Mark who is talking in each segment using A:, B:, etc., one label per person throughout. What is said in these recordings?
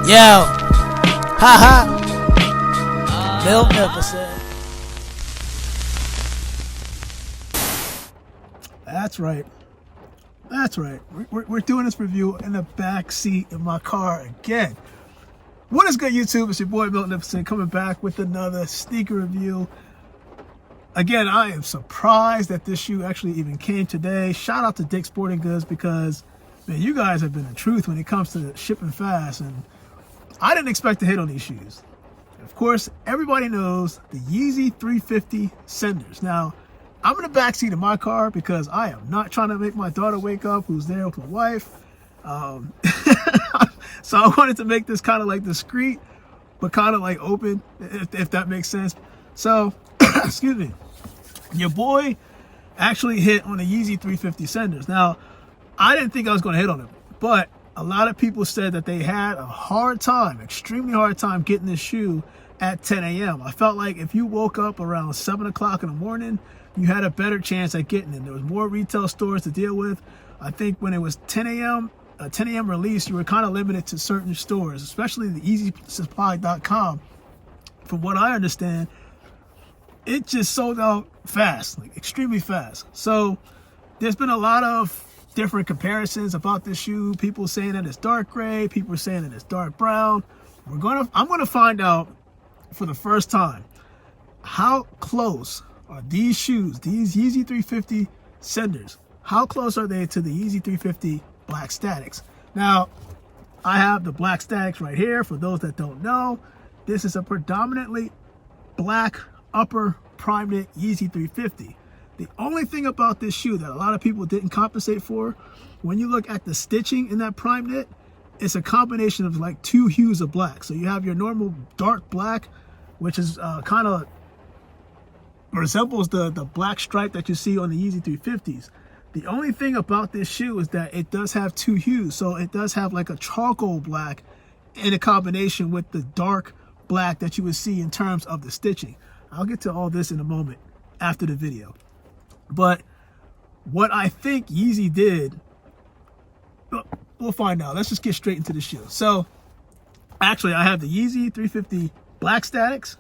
A: Yo, haha. Bill Nicholson.
B: That's right. That's right. We're doing this review in the back seat of my car again. What is good, YouTube? It's your boy Milton Nicholson coming back with another sneaker review. Again, I am surprised that this shoe actually even came today. Shout out to Dick's Sporting Goods because, man, you guys have been the truth when it comes to shipping fast, and I didn't expect to hit on these shoes. Of course, everybody knows the Yeezy 350 Cinders. Now, I'm in the backseat of my car because I am not trying to make my daughter wake up, who's there with my wife. So I wanted to make this kind of like discreet, but kind of like open, if that makes sense. So, excuse me, your boy actually hit on the Yeezy 350 Cinders. Now, I didn't think I was going to hit on them, but a lot of people said that they had a hard time, extremely hard time getting this shoe at 10 a.m. I felt like if you woke up around 7 o'clock in the morning, you had a better chance at getting it. There was more retail stores to deal with. I think when it was 10 a.m. release, you were kind of limited to certain stores, especially the EasySupply.com. From what I understand, it just sold out fast, like extremely fast. So there's been a lot of different comparisons about this shoe. People saying that it's dark gray, people saying that it's dark brown. I'm gonna find out for the first time how close are these shoes, these Yeezy 350 Cinders, how close are they to the Yeezy 350 Black Statics? Now, I have the Black Statics right here. For those that don't know, this is a predominantly black upper prime knit Yeezy 350. The only thing about this shoe that a lot of people didn't compensate for, when you look at the stitching in that prime knit, it's a combination of like two hues of black. So you have your normal dark black, which is kind of resembles the black stripe that you see on the Yeezy 350s. The only thing about this shoe is that it does have two hues. So it does have like a charcoal black in a combination with the dark black that you would see in terms of the stitching. I'll get to all this in a moment after the video. But what I think Yeezy did, we'll find out. Let's just get straight into the shoe. So actually, I have the Yeezy 350 Black Statics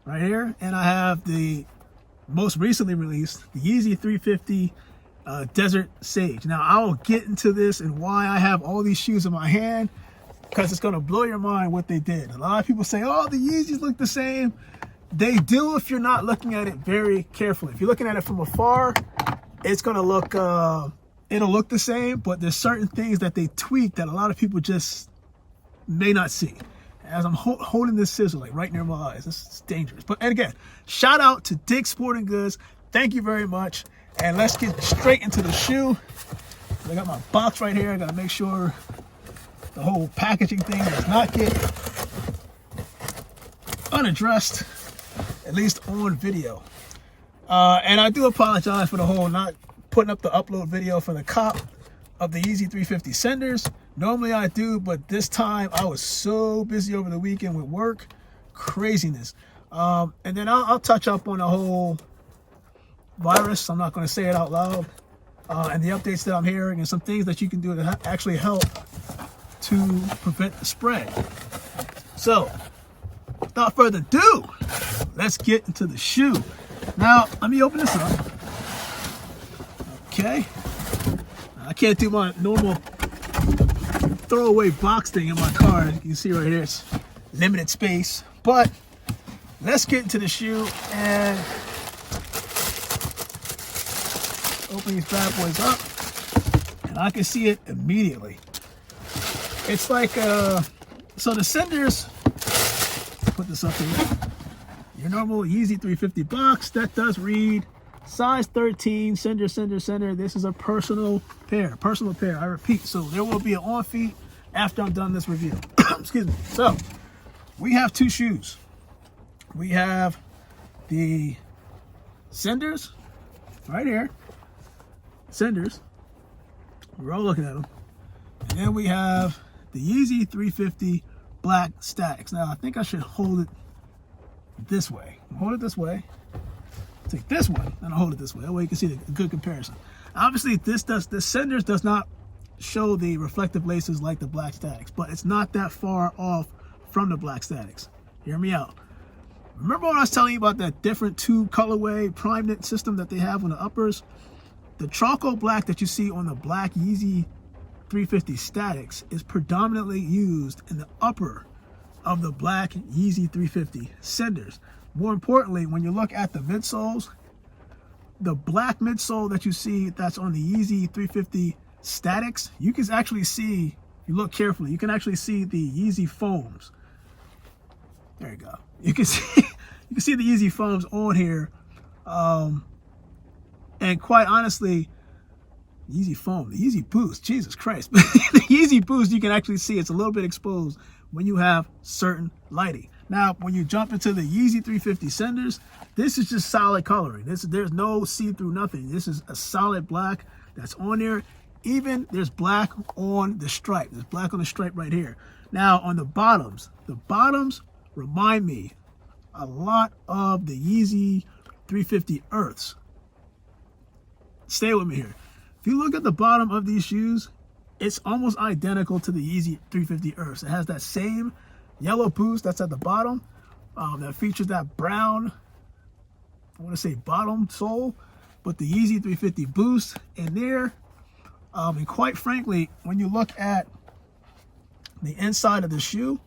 B: right here, and I have the most recently released, the Yeezy 350 Desert Sage. Now, I'll get into this and why I have all these shoes in my hand, because it's going to blow your mind what they did. A lot of people say, oh, the Yeezys look the same. They do if you're not looking at it very carefully. If you're looking at it from afar, it's going to look, it'll look the same, but there's certain things that they tweak that a lot of people just may not see. As I'm holding this scissor like right near my eyes, this is dangerous. But and again, shout out to Dick's Sporting Goods. Thank you very much. And let's get straight into the shoe. I got my box right here. I got to make sure the whole packaging thing does not get unaddressed, at least on video. And I do apologize for the whole not putting up the upload video for the cop of the Yeezy 350 Cinders. Normally I do, but this time I was so busy over the weekend with work, craziness. And then I'll touch up on the whole virus. I'm not going to say it out loud. And the updates that I'm hearing and some things that you can do to actually help to prevent the spread. So, without further ado, let's get into the shoe. Now, let me open this up. Okay. I can't do my normal throwaway box thing in my car. You can see right here, it's limited space. But let's get into the shoe and open these bad boys up. And I can see it immediately. It's like, so the Cinders, put this up here. Your normal Yeezy 350 box, that does read size 13, Cinder. This is a personal pair, I repeat. So there will be an on feet after I'm done this review. Excuse me. So we have two shoes. We have the Cinders right here. Cinders. We're all looking at them. And then we have the Yeezy 350 Black Statics. Now I think I should hold it this way. Hold it this way. Take this one and I'll hold it this way. That way you can see the good comparison. Obviously, the Cinders does not show the reflective laces like the black statics, but it's not that far off from the black statics. Hear me out. Remember when I was telling you about that different tube colorway prime knit system that they have on the uppers? The charcoal black that you see on the black Yeezy 350 statics is predominantly used in the upper of the black Yeezy 350 Cinders. More importantly, when you look at the midsoles, the black midsole that you see that's on the Yeezy 350 statics, you can actually see, if you look carefully, you can actually see the Yeezy foams. There you go. You can see the Yeezy foams on here. And quite honestly, Yeezy foam, the Yeezy boost, Jesus Christ. But the Yeezy boost, you can actually see it's a little bit exposed when you have certain lighting. Now, when you jump into the Yeezy 350 Cinders, this is just solid coloring. There's no see-through, nothing. This is a solid black that's on there. Even there's black on the stripe. There's black on the stripe right here. Now, on the bottoms remind me a lot of the Yeezy 350 Earths. Stay with me here. If you look at the bottom of these shoes, it's almost identical to the Yeezy 350 Earths. It has that same yellow boost that's at the bottom that features that brown, I want to say bottom sole, but the Yeezy 350 boost in there. And quite frankly, when you look at the inside of the shoe,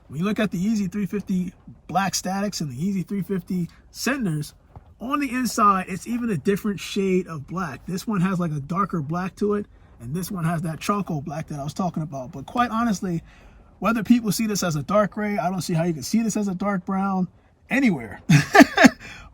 B: when you look at the Yeezy 350 black statics and the Yeezy 350 Cinders, on the inside, it's even a different shade of black. This one has like a darker black to it, and this one has that charcoal black that I was talking about. But quite honestly, whether people see this as a dark gray, I don't see how you can see this as a dark brown anywhere.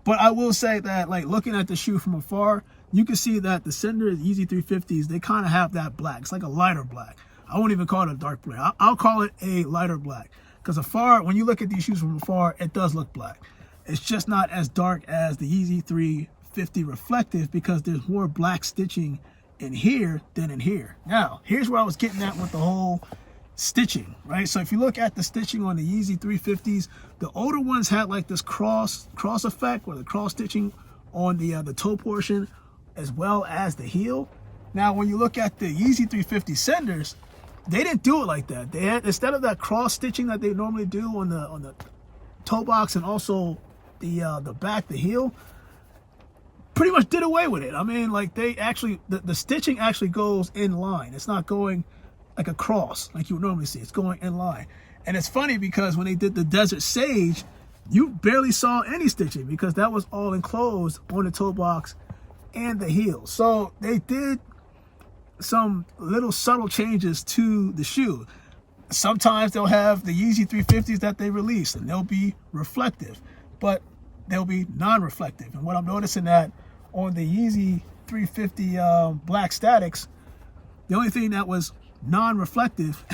B: But I will say that, like, looking at the shoe from afar, you can see that the Cinder Yeezy 350s, they kind of have that black. It's like a lighter black. I won't even call it a dark black. I'll call it a lighter black. Because afar, when you look at these shoes from afar, it does look black. It's just not as dark as the Yeezy 350 reflective because there's more black stitching in here than in here. Now, here's where I was getting at with the whole stitching, right? So if you look at the stitching on the Yeezy 350s, the older ones had like this cross effect, or the cross stitching on the toe portion as well as the heel. Now, when you look at the Yeezy 350 Cinders, they didn't do it like that. They had, instead of that cross stitching that they normally do on the toe box and also the back, the heel, pretty much did away with it. I mean, like, they actually, the stitching actually goes in line. It's not going like a cross like you would normally see. It's going in line. And it's funny because when they did the Desert Sage, you barely saw any stitching because that was all enclosed on the toe box and the heel. So they did some little subtle changes to the shoe. Sometimes they'll have the Yeezy 350s that they release and they'll be reflective, but they'll be non-reflective. And what I'm noticing that on the Yeezy 350 black statics, the only thing that was non-reflective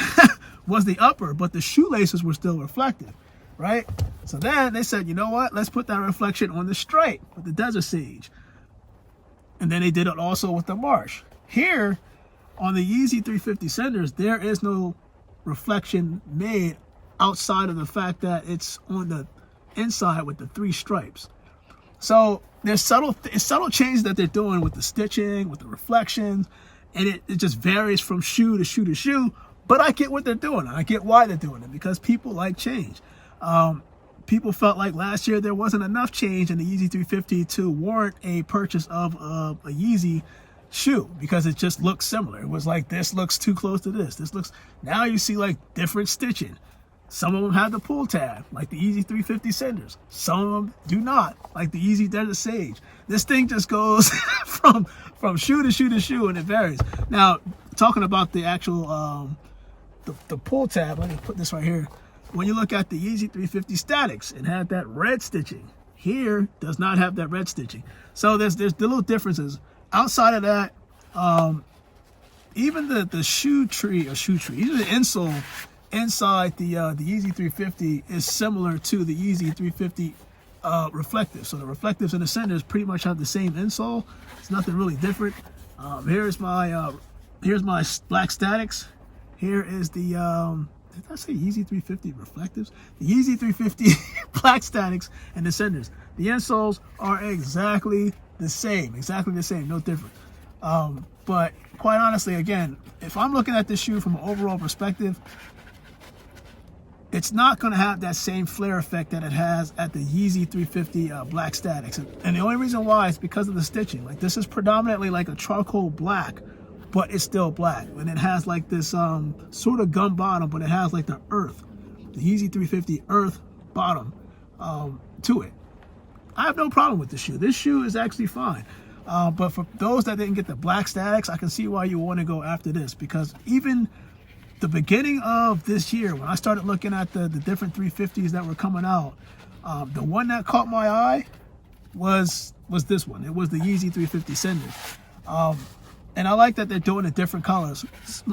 B: was the upper, but the shoelaces were still reflective, right? So then they said, you know what, let's put that reflection on the stripe with the Desert Sage. And then they did it also with the Marsh. Here on the Yeezy 350 Cinders, there is no reflection made outside of the fact that it's on the inside with the 3 stripes. So there's subtle changes that they're doing with the stitching, with the reflections, and it just varies from shoe to shoe to shoe. But I get what they're doing. I get why they're doing it, because people like change. People felt like last year there wasn't enough change in the Yeezy 350 to warrant a purchase of a Yeezy shoe, because it just looks similar. It was like, this looks too close to this. This looks, now you see like different stitching. Some of them have the pull tab, like the Yeezy 350 Cinders. Some of them do not, like the Yeezy Desert Sage. This thing just goes from shoe to shoe to shoe, and it varies. Now, talking about the actual the pull tab, let me put this right here. When you look at the Yeezy 350 Statics, it had that red stitching. Here does not have that red stitching. So there's the little differences. Outside of that, even the shoe tree, even the insole inside the Yeezy 350 is similar to the Yeezy 350 reflective. So the reflectives and the Cinders pretty much have the same insole. It's nothing really different. Here's my black statics. Here is the did I say Yeezy 350 reflectives? The Yeezy 350 black statics and the Cinders. The insoles are exactly the same, no different. But quite honestly, again, if I'm looking at this shoe from an overall perspective, it's not going to have that same flare effect that it has at the Yeezy 350 Black Statics. And the only reason why is because of the stitching. Like, this is predominantly like a charcoal black, but it's still black. And it has like this sort of gum bottom, but it has like the earth, the Yeezy 350 earth bottom to it. I have no problem with this shoe. This shoe is actually fine. But for those that didn't get the Black Statics, I can see why you want to go after this, because even the beginning of this year, when I started looking at the different 350s that were coming out, the one that caught my eye was this one. It was the Yeezy 350 Cinder. And I like that they're doing it different colors.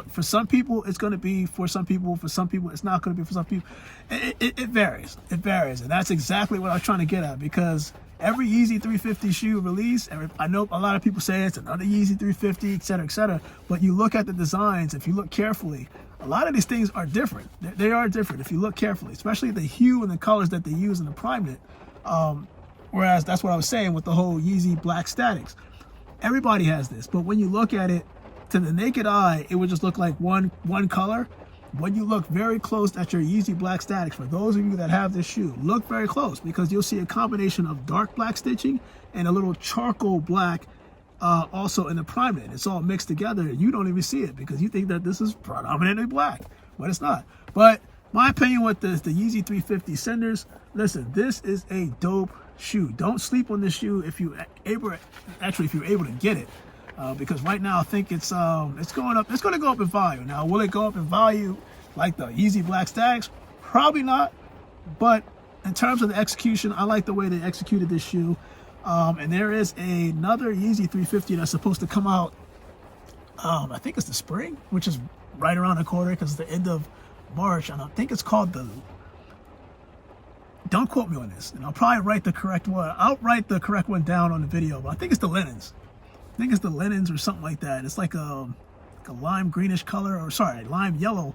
B: For some people, it's going to be for some people. For some people, it's not going to be for some people. It varies. It varies. And that's exactly what I was trying to get at, because every Yeezy 350 shoe release, I know a lot of people say it's another Yeezy 350, etc., etc. But you look at the designs, if you look carefully, a lot of these things are different. They are different if you look carefully, especially the hue and the colors that they use in the prime knit. Whereas that's what I was saying with the whole Yeezy Black Statics. Everybody has this, but when you look at it to the naked eye, it would just look like one color. When you look very close at your Yeezy Black Statics, for those of you that have this shoe, look very close, because you'll see a combination of dark black stitching and a little charcoal black also in the prime knit. It's all mixed together, and you don't even see it because you think that this is predominantly black, but it's not. But my opinion with the Yeezy 350 Cinders, listen, this is a dope shoe. Don't sleep on this shoe if you're able to get it, because right now I think it's going up. It's going to go up in value. Now, will it go up in value like the Yeezy Black Statics? Probably not. But in terms of the execution, I like the way they executed this shoe. And there is another Yeezy 350 that's supposed to come out. I think it's the spring, which is right around the corner because it's the end of March, and I think it's called the. Don't quote me on this, and I'll probably write the correct one. I'll write the correct one down on the video, but I think it's the linens. I think it's the linens or something like that. It's like a lime greenish color, or sorry, lime yellow.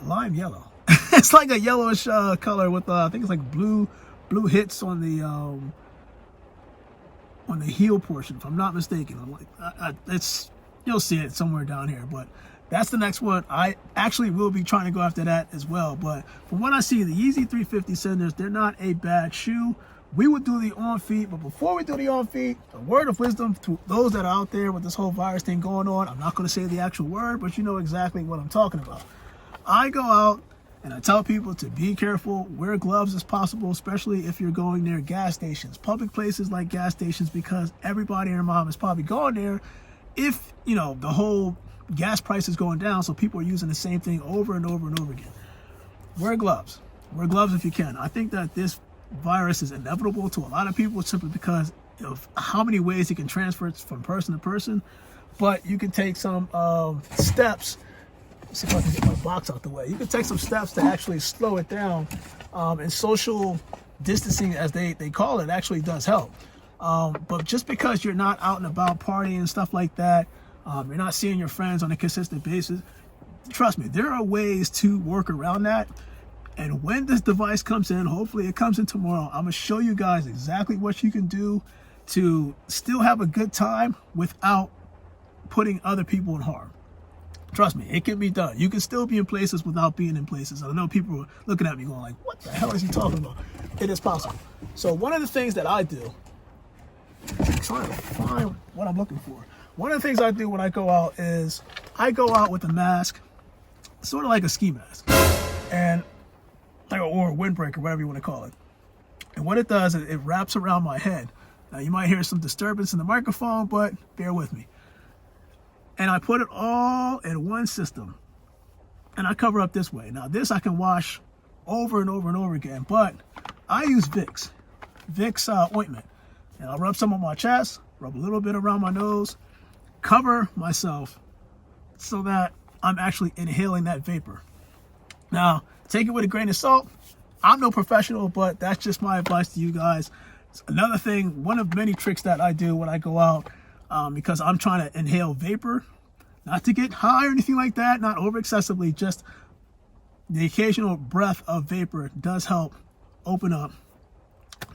B: Lime yellow. It's like a yellowish color with I think it's like blue hits on the heel portion, if I'm not mistaken. I'm like, it's, you'll see it somewhere down here, but that's the next one. I actually will be trying to go after that as well. But from what I see, the Yeezy 350 Cinders, they're not a bad shoe. We would do the on feet, but before we do the on feet, a word of wisdom to those that are out there with this whole virus thing going on. I'm not going to say the actual word, but you know exactly what I'm talking about. I go out and I tell people to be careful, wear gloves as possible, especially if you're going near gas stations, public places like gas stations, because everybody and their mom is probably going there if, you know, the whole gas price is going down, so people are using the same thing over and over and over again. Wear gloves. Wear gloves if you can. I think that this virus is inevitable to a lot of people simply because of how many ways it can transfer from person to person. But you can take some steps. Let's see if I can get my box out the way. You can take some steps to actually slow it down. And social distancing, as they call it, actually does help. But just because you're not out and about partying and stuff like that, you're not seeing your friends on a consistent basis, trust me, there are ways to work around that. And when this device comes in, hopefully it comes in tomorrow, I'm going to show you guys exactly what you can do to still have a good time without putting other people in harm. Trust me, it can be done. You can still be in places without being in places. I know people are looking at me going like, what the hell is he talking about? It is possible. So one of the things that I do, I'm trying to find what I'm looking for. One of the things I do when I go out is I go out with a mask, sort of like a ski mask, and or a windbreaker, whatever you want to call it. And what it does is it wraps around my head. Now you might hear some disturbance in the microphone, but bear with me. And I put it all in one system, and I cover up this way. Now this I can wash over and over and over again, but I use Vicks ointment, and I'll rub some on my chest, rub a little bit around my nose, cover myself so that I'm actually inhaling that vapor. Now, take it with a grain of salt. I'm no professional, but that's just my advice to you guys. It's another thing, one of many tricks that I do when I go out, because I'm trying to inhale vapor, not to get high or anything like that, not over excessively, just the occasional breath of vapor does help open up.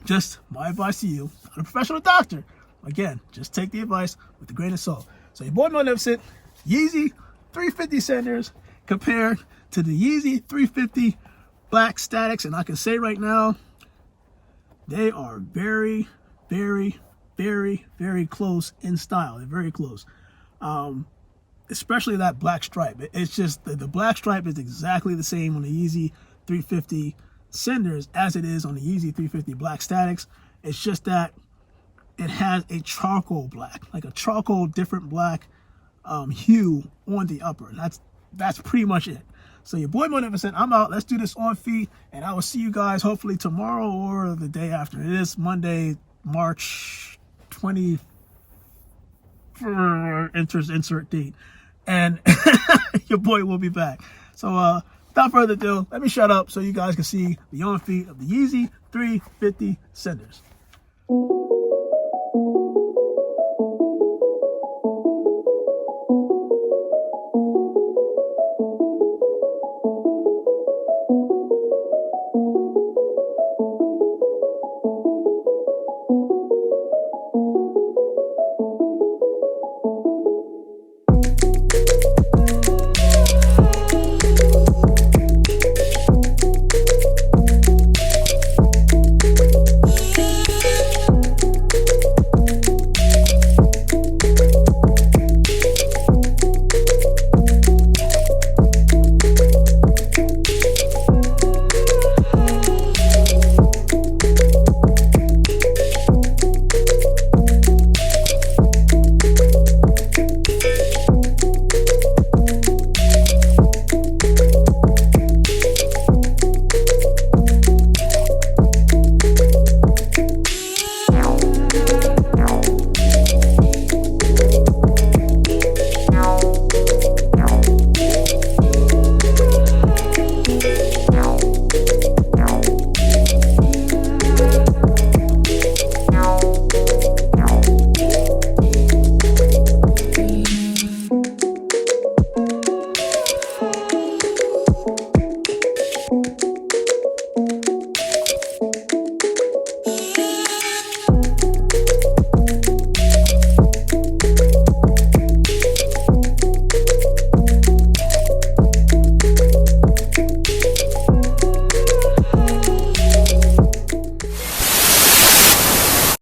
B: Just my advice to you, not a professional doctor. Again, just take the advice with a grain of salt. So your boy Magnificent, Yeezy 350 Cinders compared to the Yeezy 350 Black Statics. And I can say right now, they are very, very, very, very close in style. They're very close. Especially that black stripe. It's just the black stripe is exactly the same on the Yeezy 350 Cinders as it is on the Yeezy 350 Black Statics. It's just that it has a charcoal black, like a charcoal different black hue on the upper. That's pretty much it. So your boy Magnificent, I'm out. Let's do this on feet, and I will see you guys hopefully tomorrow or the day after. It is Monday, March 20. Insert date, and your boy will be back. So without further ado, let me shut up so you guys can see the on feet of the Yeezy 350 Cinders.